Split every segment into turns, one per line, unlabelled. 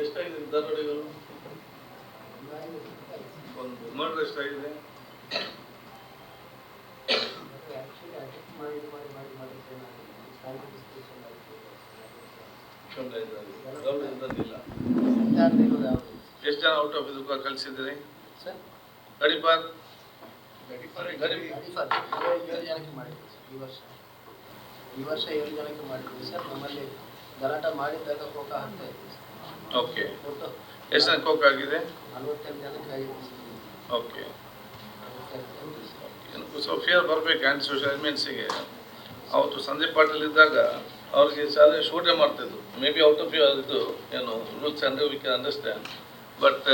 ಎಷ್ಟಾಗಿದೆ ದರೋಡೆಗಳು? ಒಂದು ಮರ್ಡರ್ ಎಷ್ಟಾಗಿದೆ? ಎಷ್ಟು ಜನ ಔಟ್ ಆಫ್ ಇದು ಕಳಿಸಿದ್ರಿ? ಗಡಿಪಾರ್
ಈ ವರ್ಷ 7 ಜನಕ್ಕೆ ಮಾಡಿದ್ವಿ ಸರ್. ನಮ್ಮಲ್ಲಿ ಗಲಾಟೆ ಮಾಡಿದ್ದಾಗ ಕೋಕ ಹಾಕ್ತಾ ಇದ್ವಿ ಸರ್.
ಓಕೆ. ಎಷ್ಟು ಜನ ಕೋಕ ಆಗಿದೆ?
48 ಜನಕ್ಕೆ ಆಗಿದೆ ಸರ್.
ಓಕೆ. ಸೊ ಫಿಯರ್ ಬರಬೇಕು ಆ್ಯಂಟಿ ಸೋಷಿಯಲ್ ಎಲಿಮೆಂಟ್ಸಿಗೆ. ಅವತ್ತು ಸಂದೀಪ್ ಪಾಟೀಲ್ ಇದ್ದಾಗ ಅವ್ರಿಗೆ ಶಾಲೆ ಶೂಟೇ ಮಾಡ್ತಿದ್ರು. ಮೇ ಬಿ ಔಟ್ ಆಫ್ ಇದು ಏನು ರೂಲ್ಸ್ ಅಂದರೆ ವಿ ಕ್ಯಾನ್ ಅಂಡರ್ಸ್ಟ್ಯಾಂಡ್. ಬಟ್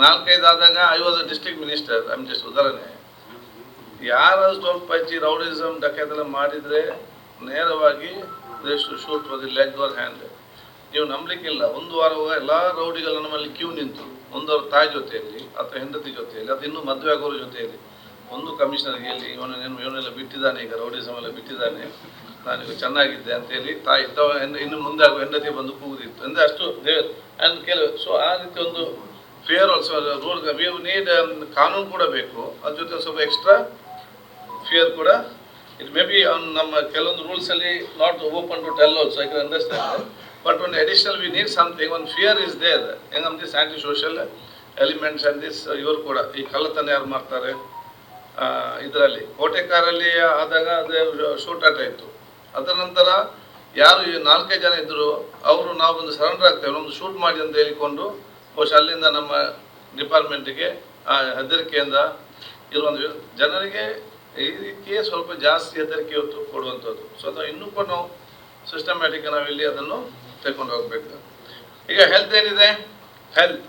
4-5 ಆದಾಗ I was a district minister. I am just ಉದಾಹರಣೆ. ಯಾರು ಸ್ವಲ್ಪ ಹೆಚ್ಚಿ ರೌಡಿಸಮ್ ಡಕೆಲ್ಲ ಮಾಡಿದರೆ ನೇರವಾಗಿ shoot for the leg or hand. ನೀವು ನಂಬಲಿಕ್ಕಿಲ್ಲ, ಒಂದು ವಾರ ಎಲ್ಲ ರೌಡಿಗಳು ನಮ್ಮಲ್ಲಿ ಕ್ಯೂ ನಿಂತು, ಒಂದವ್ರ ತಾಯಿ ಜೊತೆಯಲ್ಲಿ ಅಥವಾ ಹೆಂಡತಿ ಜೊತೆಯಲ್ಲಿ ಅಥವಾ ಇನ್ನೂ ಮದುವೆ ಆಗೋರ ಜೊತೆಯಲ್ಲಿ ಒಂದು ಕಮಿಷನರ್ಗೆ ಹೇಳಿ ಇವನೆಲ್ಲ ಬಿಟ್ಟಿದ್ದಾನೆ, ಈಗ ರೌಡಿಸಮ್ ಎಲ್ಲ ಬಿಟ್ಟಿದ್ದಾನೆ, ನಾನೀಗ ಚೆನ್ನಾಗಿದ್ದೆ ಅಂತೇಳಿ ತಾಯಿ ಇನ್ನು ಮುಂದೆ ಆಗೋ ಹೆಂಡತಿ ಬಂದು ಕೂಗುದಿತ್ತು ಅಂದರೆ ಅಷ್ಟು ದೇವರು ಆ್ಯಂಡ್ ಕೆಲವು. ಸೊ ಆ ರೀತಿ ಒಂದು fair also rule we need ಕಾನೂನು ಕೂಡ ಬೇಕು. ಅದ್ರ ಜೊತೆ ಸ್ವಲ್ಪ ಎಕ್ಸ್ಟ್ರಾ ಫಿಯರ್ ಕೂಡ. ಇಟ್ ಮೇ ಬಿ ನಮ್ಮ ಕೆಲವೊಂದು ರೂಲ್ಸಲ್ಲಿ not open to tell also, I can understand. But ಒಂದು ಅಡಿಷನಲ್ ವಿ ನೀಡ್ ಸಮಥಿಂಗ್, ಒಂದು ಫಿಯರ್ ಇಸ್ ದೇರ್ ಹೆಂಗಮ್ this anti social elements and this. ಇವರು ಕೂಡ ಈ ಕಳ್ಳತನ ಯಾರು ಮಾಡ್ತಾರೆ ಇದರಲ್ಲಿ ಕೋಟೆಕಾರಲ್ಲಿ ಆದಾಗ ಅದೇ ಶೂಟಾಟ ಇತ್ತು. ಅದರ ನಂತರ ಯಾರು ಈ 4-5 ಜನ ಇದ್ದರು ಅವರು ನಾವು ಒಂದು ಸರೆಂಡರ್ ಆಗ್ತೇವೆ, ಒಂದು ಶೂಟ್ ಮಾಡಿ ಅಂತ ಹೇಳಿಕೊಂಡು ಬಹುಶಃ ಅಲ್ಲಿಂದ ನಮ್ಮ ಡಿಪಾರ್ಟ್ಮೆಂಟಿಗೆ ಹೆದರಿಕೆಯಿಂದ ಇರುವಂಥ ಜನರಿಗೆ ಈ ರೀತಿಯೇ ಸ್ವಲ್ಪ ಜಾಸ್ತಿ ಹೆದರಿಕೆ ಹೊತ್ತು ಕೊಡುವಂಥದ್ದು. ಸೊ ಅದು ಇನ್ನೂ ಕೂಡ ನಾವು ಸಿಸ್ಟಮ್ಯಾಟಿಕ್ ನಾವಿಲ್ಲಿ ಅದನ್ನು ತೆಗೆದುಕೊಂಡು ಹೋಗಬೇಕು. ಈಗ ಹೆಲ್ತ್ ಏನಿದೆ, ಹೆಲ್ತ್